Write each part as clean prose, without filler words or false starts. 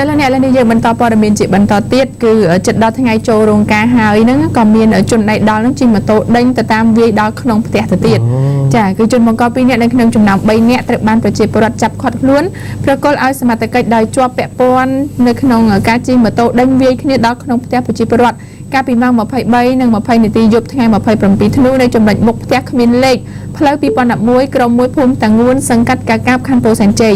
ចាលោកអ្នកនេះយើងបន្តព័ត៌មានជាបន្តទៀតគឺចិត្តដល់ថ្ងៃចូលរោងការហើយហ្នឹងក៏មានជនដៃដល់ហ្នឹងជិះម៉ូតូដេញទៅតាមវាយដល់ក្នុងផ្ទះទៅទៀតចាគឺជនបង្ក2នាក់នៅក្នុងចំណោម3នាក់ត្រូវបានប្រជាពលរដ្ឋចាប់ឃាត់ខ្លួនប្រកល់ឲ្យសមត្ថកិច្ចដោយជាប់ពាក់ព័ន្ធនៅក្នុងការជិះម៉ូតូដេញវាយគ្នាដល់ក្នុងផ្ទះប្រជាពលរដ្ឋកាលពីម៉ោង23 និង 20 នាទីយប់ថ្ងៃ27 ធ្នូនៅចំណុចមុខផ្ទះគ្មានលេខផ្លូវ2011ក្រុម1ភូមិតាងួនសង្កាត់កាកាបខណ្ឌពោធិ៍សែនជ័យ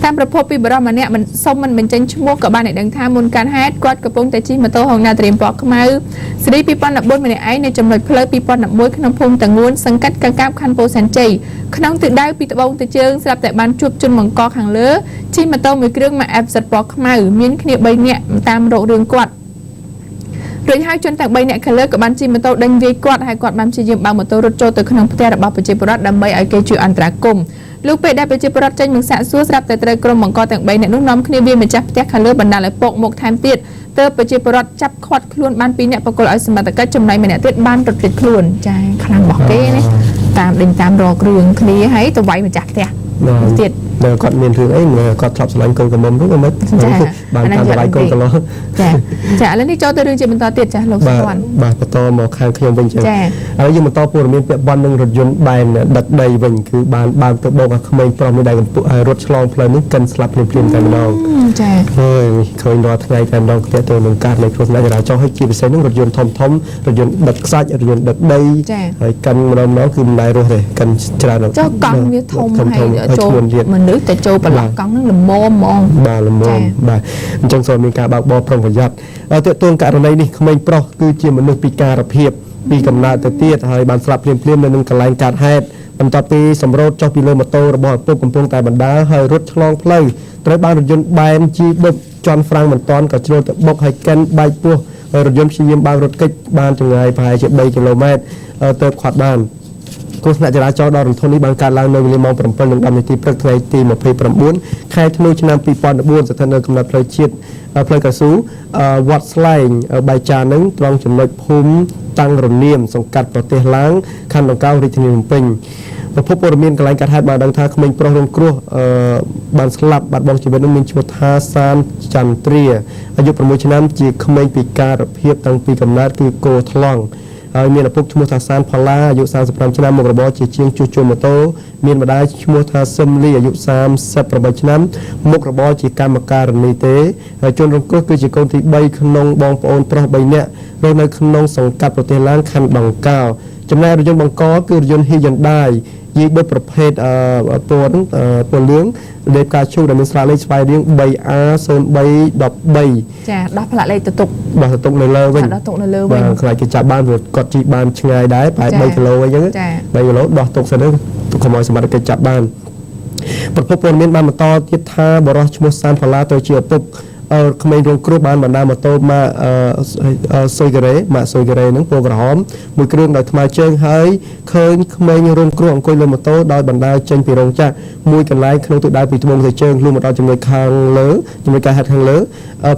តាមប្រភពពីបរិសម្នាក់មិនសុំមិនបញ្ចេញឈ្មោះក៏បានឲ្យដឹងថាមុនការហេតុគាត់កំពុងតែជិះម៉ូតូ Honda Dream ពណ៌ខ្មៅស៊េរី2014ម្នាក់ឯងនៅចំណុចផ្លូវ2011ក្នុងភូមិតាងួនសង្កាត់កាកាបខណ្ឌពោធិ៍សែនជ័យក្នុងទិសដៅពីត្បូងទៅជើងស្រាប់តែបានជួបជនបង្កខាងលើជិះម៉ូតូមួយគ្រឿងមក FZ ពណ៌ខ្មៅមានគ្នា3នាក់តាមរករឿងគាត់រួចហើយជនទាំង3នាក់ខាងលើក៏បានជិះម៉ូតូដេញវាយគាត់ហើយគាត់បានព្យាយាមបើកម៉ូតូរត់ចូលទៅក្នុងផ្ទះរបស់ប្រជាពលរដ្ឋដើម្បីឲ្យគេជួយអន្តរាគមន៍លោកពេលដែលប្រជាពលរដ្ឋចេញមកសាកសួរស្រាប់តែត្រូវក្រុមបង្កទាំង3នាក់នោះនាំគ្នាវាយម្ចាស់ផ្ទះខាងលើបណ្ដាលឲ្យពកមុខថែមទៀតទើបប្រជាពលរដ្ឋចាប់ឃាត់ខ្លួនបាន2នាក់បកគលឲ្យសមត្ថកិច្ចចំណែកម្នាក់ទៀតបានរត់គេចខ្លួនចាខ្លាំងរបស់គេនេះតាមដេញតាមរករឿងគ្នាហើយទៅវាយម្ចាស់ផ្ទះទៀតគាត់មានរឿងអីគាត់ធ្លាប់ឆ្លាញ់កូនកំមុំហ្នឹងមិនបានតាមឆ្លាញ់កូនកន្លោះចាឥឡូវនេះចូលទៅរឿងជាបន្តទៀតចាលោកសុវណ្ណបាទបន្តមកខាងខ្ញុំវិញចឹងឥឡូវយើងបន្តព័ត៌មានពាក់ព័ន្ធនឹងរថយន្តបែនដឹកដីវិញគឺបានបើកទៅបោកឲ្យក្មេងប្រុសមួយដែលកំពុងរត់ឆ្លងផ្លូវនេះកិនស្លាប់ភ្លាមតែម្ដងចាហើយឃើញរាល់ថ្ងៃតែម្ដងគ្នាទៅនឹងការលេខគ្រោះថ្នាក់ចរាចរណ៍ហើយជាពិសេសនឹងរថយន្តធំរថយន្តដឹកខ្សាច់រថយន្តដឹកដីហើយកិនម្ដងគឺមិនដែររស់ទេកិនច្រើនចុះកង់វាធំហើយចូលមនុស្សតែចូលប្រឡោះកង់ហ្នឹងល្មមហ្មងបាទល្មមបាទអញ្ចឹងសូមមានការបើកបរប្រុងប្រយ័ត្នទាក់ទងករណីនេះក្មេងប្រុសគឺជាមនុស្សពិការភាពពីកំណើតទៅទៀតហើយបានស្លាប់ភ្លាមនៅនឹងកន្លែងកើតហេតុបន្ទាប់ពីសម្រូតចុះពីលើម៉ូតូរបស់ឪពុកកំពុងតែបណ្ដាលហើយរត់ឆ្លងផ្លូវត្រូវបានរថយន្តបែនជីបុកជន់ហ្វ្រាំងមិនតាន់ក៏ជ្រុលទៅបុកហើយកិនបែកពោះរថយន្តព្យាយាមបើករត់គេចបានចម្ងាយប្រហែលជា3គីឡូម៉ែត្រទៅខាត់បានគ្រោះថ្នាក់ចរាចរណ៍ដ៏រន្ធត់នេះបានកើតឡើងនៅវេលាម៉ោង 7:10 នាទីព្រឹកថ្ងៃទី29 ខែធ្នូឆ្នាំ 2014 ស្ថិតនៅកំណត់ផ្លូវជាតិផ្លូវកៅស៊ូវត្តស្លែងបៃចានឹងត្រង់ចំណុចភូមិតាំងរនៀមសង្កាត់ប្រទេសឡាងខណ្ឌដង្កោរាជធានីភ្នំពេញប្រភពព័ត៌មានកន្លែងកាត់ហេតុបានដឹងថាក្មេងប្រុសរងគ្រោះបានស្លាប់បាត់បង់ជីវិតនឹងមានឈ្មោះថាសានចន្ទ្រាអាយុ6ឆ្នាំជាក្មេងពិការភាពតាំងពីកំណើតគឺគោថ្លង់ហើយមានឪពុកឈ្មោះថាសានផល្លាអាយុ35ឆ្នាំមុខរបរជាជាងជួសជុលម៉ូតូមានម្ដាយឈ្មោះថាសឹមលីអាយុ38ឆ្នាំមុខរបរជាកម្មការិនីទេហើយជនរងគ្រោះគឺជាកូនទី3ក្នុងបងប្អូនប្រុស3នាក់រស់នៅក្នុងសង្កាត់ប្រទេសឡាងខណ្ឌដង្កោចំណែករថយន្តបង្កគឺរថយន្ត Hyundai យាយបុតប្រភេទពណ៌លឿងលេខការឈូដែលមានស្លាកលេខស្វ័យរៀង 3A0313 ចាដោះផ្លាកលេខទៅទុកដោះទៅទុកនៅលើវិញដោះទុកនៅលើវិញខ្លាចគេចាប់បានព្រោះគាត់ជិះបានឆ្ងាយដែរប្រហែល3គីឡូអីចឹង3គីឡូដោះទុកសិនទៅកុំឲ្យសមត្ថកិច្ចចាប់បានប្រភពព័ត៌មានបានបន្តទៀតថាបរិសុទ្ធឈ្មោះសានផល្លាទៅជាឪពុកក្មេងរងគ្រោះបានបណ្ដាម៉ូតូម៉ាស៊ុយការ៉េហ្នឹងពណ៌ក្រហមមួយគ្រឿងដោយថ្មើរជើងហើយឃើញក្មេងរងគ្រោះអង្គុយលើម៉ូតូដោយបណ្ដាចេញពីរោងចក្រមួយកន្លែងក្នុងទិសដៅពីត្បូងទៅជើងលុះមកដល់ចំណុចខាងលើចំណុចកាត់ហេតុខាងលើ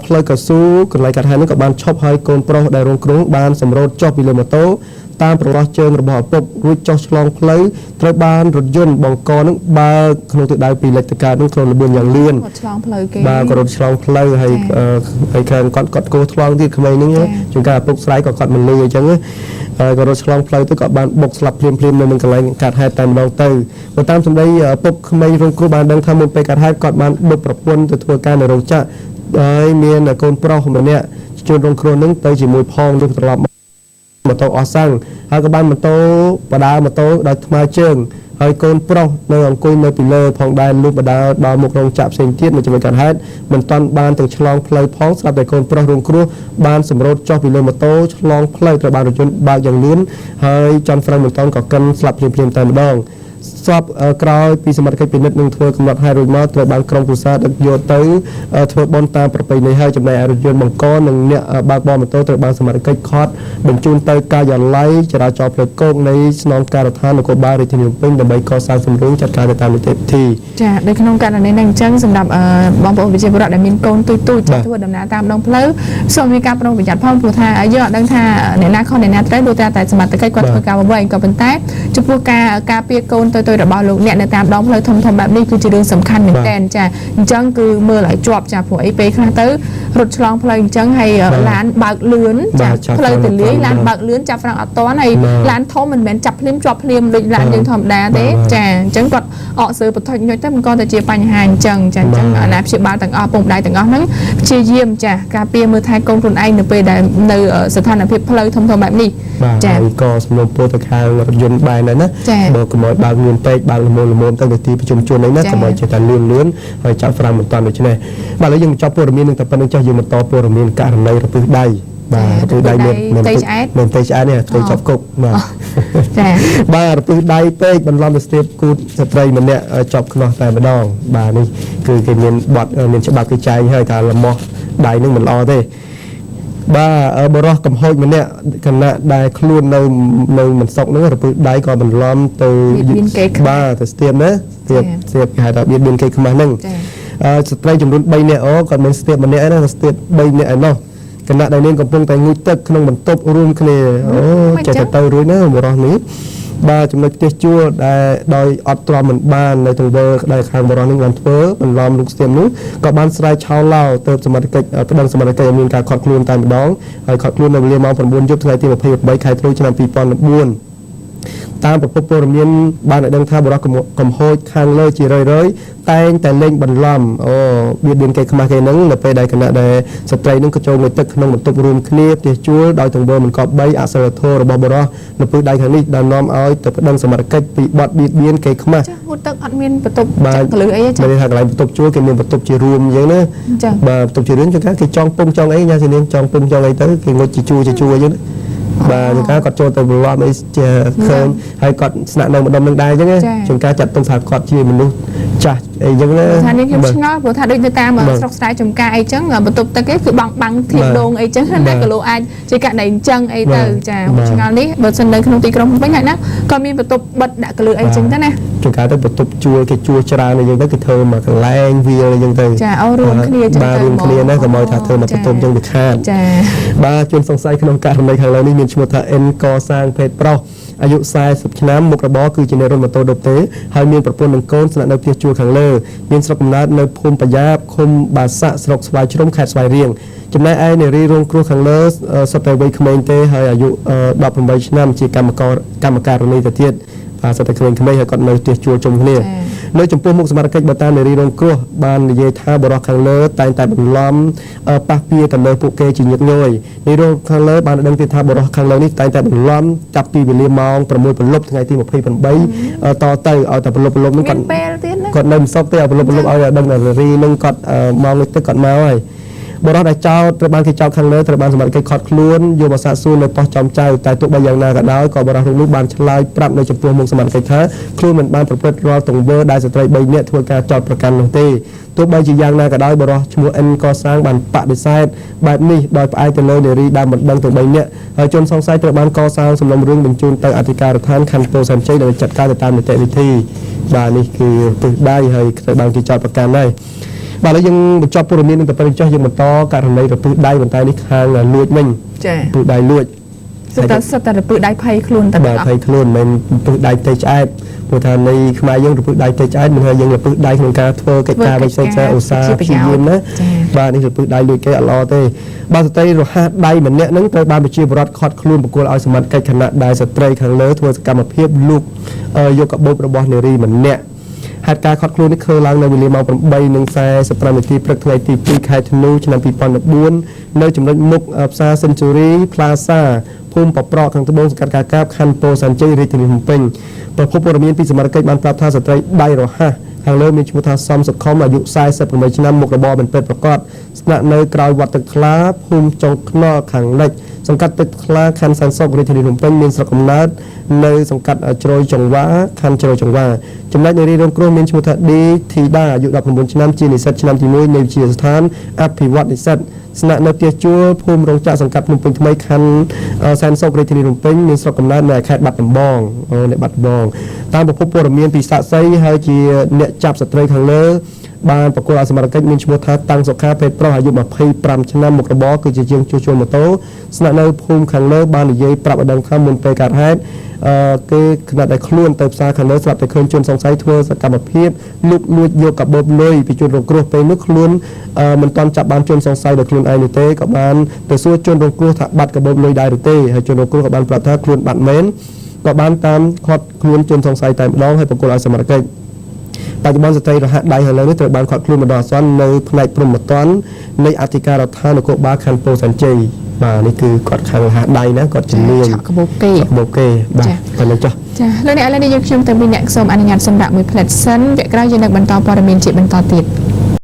ផ្លូវកៅស៊ូកន្លែងកាត់ហេតុហ្នឹងក៏បានឈប់ហើយកូនប្រុសដែលរងគ្រោះបានសម្រូតចុះពីលើម៉ូតូតាមប្រឡោះជើងរបស់ឪពុករួចចុះឆ្លងផ្លូវត្រូវបានរថយន្តបង្កនឹងបើកក្នុងទិសដៅពីលិចតកានឹងក្នុងលបឿនយ៉ាងលឿនឆ្លងផ្លូវគេបាទក៏រត់ឆ្លងផ្លូវហើយខាងគាត់គោឆ្លងទៀតក្មេងហ្នឹងជួនកាលឪពុកស្រីក៏គាត់មិនលឺអញ្ចឹងហើយក៏រត់ឆ្លងផ្លូវទៅក៏បានបុកស្លាប់ភ្លាមនៅនឹងកន្លែងកាត់ហេតុតែម្ដងទៅបើតាមសម្ដីឪពុកក្មេងរងគ្រោះបានដឹងថាមុនពេលកាត់ហេតុគាត់បានបុកប្រពន្ធទៅធ្វើការនៅរោងចក្រហើយមានកូនប្រុសម្នាក់ជួនរងគ្រោះនឹងទៅជាមួយផងលុះត្រឡប់ម៉ូតូអស់សាំងហើយក៏បានម៉ូតូបដាម៉ូតូដោយថ្មើរជើងហើយកូនប្រុសនៅអង្គុយនៅពីលើផងដែរលុះបដាដល់មុខរោងចក្រផ្សេងទៀតនៅជាមួយកាត់ហេតុមិនតាន់បានទាំងឆ្លងផ្លូវផងស្រាប់តែកូនប្រុសរងគ្រោះបានសម្រូតចុះពីលើម៉ូតូឆ្លងផ្លូវត្រូវបានរថយន្តបើកយ៉ាងលឿនហើយចន់ហ្វ្រាំងមិនតាន់ក៏កិនស្លាប់ភ្លាមតែម្ដងស្បក្រោយពីសមត្ថកិច្ចពិនិត្យនឹងធ្វើកំណត់ហេតុរួចមកត្រូវបានក្រុមគ្រួសារដឹកយកទៅធ្វើបុណ្យតាមប្រពៃណីហើយចំណែករថយន្តបង្កនិងអ្នកបើកបរម៉ូតូត្រូវបានសមត្ថកិច្ចឃាត់បញ្ជូនទៅការិយាល័យចរាចរណ៍ផ្លូវគោកនៃស្នងការដ្ឋាននគរបាលរាជធានីភ្នំពេញដើម្បីកសាងសម្រួលចាត់ការទៅតាមនីតិវិធីចានៅក្នុងករណីនេះអញ្ចឹងសម្រាប់បងប្អូនប្រជាពលរដ្ឋដែលមានកូនទូចចាធ្វើដំណើរតាមដងផ្លូវសូមមានការប្រុងប្រយ័ត្នផងព្រោះថាយើងអត់ដឹងថាអ្នកណាខុសអ្នកណាត្រូវដូចតែសមត្ថកិច្ចគាត់ធ្វើការបង្វែងក៏ប៉ុន្តែចំពោះការពារកូន ទៅរបស់លោកអ្នកនៅតាមដងផ្លូវធំៗបែបនេះគឺជារឿងសំខាន់មែនតើចាអញ្ចឹងគឺមើលឲ្យជាប់ចាព្រោះអីពេលខ្លះទៅរត់ឆ្លងផ្លូវអញ្ចឹងហើយឡានបើកលឿនចាផ្លូវទលាយឡានបើកលឿនចាប់ហ្វ្រាំងអត់តាន់ហើយឡានធំមិនមែនចាប់ភ្លាមជាប់ភ្លាមដូចឡានយើងធម្មតាទេចាអញ្ចឹងគាត់អកសើបថុចញុចទៅมันក៏ទៅជាបញ្ហាអញ្ចឹងចាអញ្ចឹងអាណាព្យាបាលទាំងអស់ពុកម្ដាយទាំងអស់ហ្នឹងព្យាយាមចាការពារមើលថែកូនខ្លួនឯងនៅពេលដែលនៅស្ថានភាពផ្លូវធំៗបែបនេះចាក៏សំណូមពរទៅខាងរថយន្តបែរដែរណាបើកុំឲ្យបើកលឿនពេកបើកល្មមទៅទីប្រជុំជនអីណាកុំឲ្យចេះតែលឿនហើយចាប់ហ្វ្រាំងមិនតាន់ដូច្នេះបាទឥឡូវយើងបញ្ចប់ព័ត៌មាននឹងតែប៉ុណ្្នឹងចុះយើងបន្តព័ត៌មានករណីរពឹសដៃបាទរពឹសដៃមានទេឆ្អែតនេះទៅចាប់គុកបាទចាបាទរពឹសដៃពេកបន្លំទៅស្ទាបគូតស្ត្រីម្នាក់ជាប់ខ្នោះតែម្ដងបាទនេះគឺគេមានបទមានច្បាប់គេចែងហើយថាលំោះដៃនឹងមិនល្អទេបាទបរោះកំហូចម្នាក់គណៈដែលខ្លួននៅមិនសុកហ្នឹងរពឹសដៃក៏បន្លំទៅបាទទៅស្ទាបណាស្ទាបគេហៅថាបៀតបៀនគេខ្មាស់ហ្នឹងស្ត្រីចំនួន3នាក់គាត់មានស្ទាបម្នាក់ណាស្ទាប3នាក់ឯណោះគណៈដែលនាងកំពុងតែងូតទឹកក្នុងបន្ទប់រួមគ្នាចេះតែទៅរួចណាបរោះនេះបាទចំណុចផ្ទះជួលដែលដោយអត់ទ្រាំមិនបាននៅទង្វើដែលខាងបរិសុទ្ធនឹងបានធ្វើបន្លំលោកស្ទាមនោះក៏បានស្រែកឆោឡោទៅសមត្ថកិច្ចប្តឹងសមត្ថកិច្ចឲ្យមានការខាត់ខ្លួនតែម្ដងហើយខាត់ខ្លួននៅវេលាម៉ោង 9 យប់ថ្ងៃទី 28 ខែធ្នូឆ្នាំ 2014តាមប្រភពព័ត៌មានបានឲ្យដឹងថាបរិសុទ្ធកំហូចខាងលើជារឿយៗតែងតែលេងបន្លំបៀតបៀនគេខ្មាស់គេហ្នឹងនៅពេលដែលគណៈដែលស្ត្រីនឹងក៏ចូលងុយទឹកក្នុងបន្ទប់រួមគ្នាផ្ទះជួលដោយទង្វើមិនគប្បីអសិលធម៌របស់បរិសុទ្ធនៅពឹសដៃខាងនេះដែលនាំឲ្យទៅប្តឹងសមត្ថកិច្ចពីបទបៀតបៀនគេខ្មាស់ចាងូតទឹកអត់មានបន្ទប់ចាក់កលឹះអីចា៎ថាកន្លែងបន្ទប់ជួលគេមានបន្ទប់ជារួមអញ្ចឹងណាបាទបន្ទប់ជារួមជួនកាលគេចង់ពុំចង់អីញ៉ាំនាងចង់ពុំចង់អីទៅគេងុយជាជួអញ្ចឹងបាទជួនកាលគាត់ចូលទៅបន្លំអីជាឃើញហើយគាត់ស្នាក់នៅម្ដុំនឹងដែរអញ្ចឹងជួនកាលចាត់ទុកថាគាត់ជាមនុស្សចាស់អីអញ្ចឹងណាថានេះខ្ញុំឆ្ងល់ព្រោះថាដូចទៅតាមស្រុកស្រែចំការអីចឹងបន្ទប់ទឹកគឺបាំងធៀបដងអីចឹងណាគីឡូអាចជាករណីអញ្ចឹងអីទៅចាឆ្ងល់នេះបើសិននៅក្នុងទីក្រុងភ្នំពេញហើយណាក៏មានបន្ទប់បិទដាក់កលឺអីចឹងទៅណាជួនកាលទៅបន្ទប់ជួលគេជួលច្រើនអីចឹងទៅគេធ្វើមកកន្លែងវាលអីចឹងទៅចារួមគ្នាចឹងបាទរួមគ្នាណាក៏មកថាធ្វើមកបន្ទប់ចឹងទៅខាតចាបាទជនសង្ស័យក្នុងករណីខាងលើនេះមានឈ្មោះថាអិនកសាងភេទប្រុសអាយុ40ឆ្នាំមុខរបរគឺជាអ្នករត់ម៉ូតូដប់ទេហើយមានប្រពន្ធនិងកូនស្នាក់នៅផ្ទះជួលខាងលើមានស្រុកកំណើតនៅភូមិបយ៉ាបឃុំបាសាក់ស្រុកស្វាយជ្រុំខេត្តស្វាយរៀងចំណែកឯនារីរងគ្រោះខាងលើសុទ្ធតែវ័យក្មេងទេហើយអាយុ18ឆ្នាំជាកម្មការនីទៅទៀតបាទសុទ្ធតែក្មេងៗហើយគាត់នៅផ្ទះជួលជុំគ្នានៅចំពោះមុខសមត្ថកិច្ចបើតាមនារីរងគ្រោះបាននិយាយថាបរិសុទ្ធខាងលើតែងតែបន្លំប៉ះពាល់ទៅលើពួកគេជាញឹកញយនារីរងខាងលើបានដឹងទៀតថាបរិសុទ្ធខាងលើនេះតែងតែបន្លំចាប់ពីវេលាម៉ោង 6 ព្រលប់ថ្ងៃទី 28តទៅឲ្យតែព្រលប់នឹងគាត់នៅមិនសុខទេឲ្យព្រលប់ឲ្យដឹងថានារីនឹងគាត់មកលើទឹកគាត់មកហើយបរិសុទ្ធដែលចោតត្រូវបានគេចោតខាងលើត្រូវបានសមត្ថកិច្ចឃាត់ខ្លួនយកមកសាកសួរនៅប៉ុស្តិ៍ចំចៅតែទោះបីយ៉ាងណាក៏ដោយក៏បរិសុទ្ធនោះបានឆ្លើយប្រាប់នៅចំពោះមុខសមត្ថកិច្ចថាខ្លួនមិនបានប្រព្រឹត្តរាល់ទង្វើដែលស្ត្រី3នាក់ធ្វើការចោតប្រកាន់នោះទេទោះបីជាយ៉ាងណាក៏ដោយបរិសុទ្ធឈ្មោះអិនកសាងបានបដិសេធបែបនេះដោយផ្អែកទៅលើនារីដែលមិនដឹងទាំង3នាក់ហើយជនសង្ស័យត្រូវបានកសាងសំណុំរឿងបញ្ជូនទៅអធិការដ្ឋានខណ្ឌពោធិ៍សែនជ័យដើម្បីចាត់ការទៅតាមនីតិវិធីបាទនេះគឺទិសដៅហើយត្រូវបានគេចោតប្រកាន់ហើយបាទឥឡូវយើងបញ្ចប់ព័ត៌មាននឹងទៅពេលចុះយើងបន្តករណីរពឹសដៃបន្តែនេះខាងលួចវិញចាពឹសដៃលួចសិតតែរពឹសដៃភ័យខ្លួនតែបាទភ័យខ្លួនមិនពឹសដៃទេឆ្អែតព្រោះថានៃខ្មែរយើងរពឹសដៃទេឆ្អែតមិនថាយើងរពឹសដៃក្នុងការធ្វើកិច្ចការវិសេសឧស្សាហ៍ព្យាយាមណាបាទនេះរពឹសដៃលួចគេអត់ល្អទេបាទស្ត្រីរហ័សដៃម្នាក់ហ្នឹងត្រូវបានប្រជាពលរដ្ឋខាត់ខ្លួនបកគលឲ្យសមត្ថកិច្ចគណៈដែលស្ត្រីខាងលើធ្វើសកម្មភាពលូកយកកាបូបរបស់នារីម្នាក់ហេតុការណ៍ខាត់ខ្លួននេះធ្វើឡើងនៅវេលាម៉ោង 8:45 នាទីព្រឹកថ្ងៃទី 2 ខែធ្នូឆ្នាំ 2014 នៅចំណុចមុខផ្សារ Century Plaza ភូមិប៉ប្រកខាងត្បូងសង្កាត់កាកាបខណ្ឌពោធិ៍សែនជ័យរាជធានីភ្នំពេញប្រភពព័ត៌មានពីសមត្ថកិច្ចបានប្រាប់ថាស្ត្រីដៃរហ័សខាងលើមានឈ្មោះថាសំសុខុមអាយុ48ឆ្នាំមុខរបរមិនពេទ្យប្រកបស្នាក់នៅក្រោយវត្តទឹកថ្លាភូមិចុងខ្នល់ខាងលិចសង្កាត់ទឹកថ្លាខណ្ឌសែនសុខរាជធានីភ្នំពេញមានស្រុកកំណើតនៅសង្កាត់ជ្រោយចង្វាខណ្ឌជ្រោយចង្វាចំណែកនារីរងគ្រោះមានឈ្មោះថាឌីធីដាអាយុ19ឆ្នាំជានិស្សិតឆ្នាំទី 1 នៃវិទ្យាស្ថានអភិវឌ្ឍនិស្សិតស្នាក់នៅផ្ទះជួលភូមិរោងចក្រសង្កាត់ភ្នំពេញថ្មីខណ្ឌសែនសុខរាជធានីភ្នំពេញមានស្រុកកំណើតនៅខេត្តបាត់ដំបងនៅបាត់ដំបងតាមប្រភពព័ត៌មានពីសាក្សីហើយជាអ្នកចាប់ស្ត្រីខាងលើ បានប្រកួតអសមត្ថកិច្ចមានឈ្មោះថាតាំងសុខាពេទ្យប្រុសអាយុ25ឆ្នាំមុខរបរគឺជាជាងជួសជុលម៉ូតូស្នាក់នៅភូមិខាងលើបាននិយាយប្រាប់ឲ្យដឹងថាមុនពេលកើតហេតុគេខណៈដែលខ្លួនទៅផ្សារខាងលើស្រាប់តែឃើញជនសង្ស័យធ្វើសកម្មភាពលួចយកកាបូបលុយពីជនរងគ្រោះពេលនោះខ្លួនមិនទាន់ចាប់បានជនសង្ស័យដោយខ្លួនឯងនោះទេក៏បានទៅសួរជនរងគ្រោះថាបាត់កាបូបលុយដែរឬទេហើយជនរងគ្រោះក៏បានប្រាប់ថាខ្លួនបាត់មែនក៏បានតាមឃាត់ខ្លួនជនសង្ស័យតែម្ដងហើយប្រកួតឲ្យសមត្ថកិច្ចបច្ចុប្បន្នស្ត្រីរហ័សដៃហើយនេះត្រូវបានឃាត់ខ្លួនម្ដងអសន្ននៅផ្នែកព្រំប្រទាននៃអធិការដ្ឋាននគរបាលខណ្ឌពោធិ៍សែនជ័យបាទនេះគឺគាត់ខាងរហ័សដៃណាគាត់ជំនាញឆក់កាបូបគេបាទតែនឹងចុះចាលោកអ្នកឥឡូវនេះយើងខ្ញុំទៅមានអ្នកសូមអនុញ្ញាតសម្រាប់មួយផ្លែតសិនវគ្គក្រោយយើងនឹងបន្តព័ត៌មានជាបន្តទៀត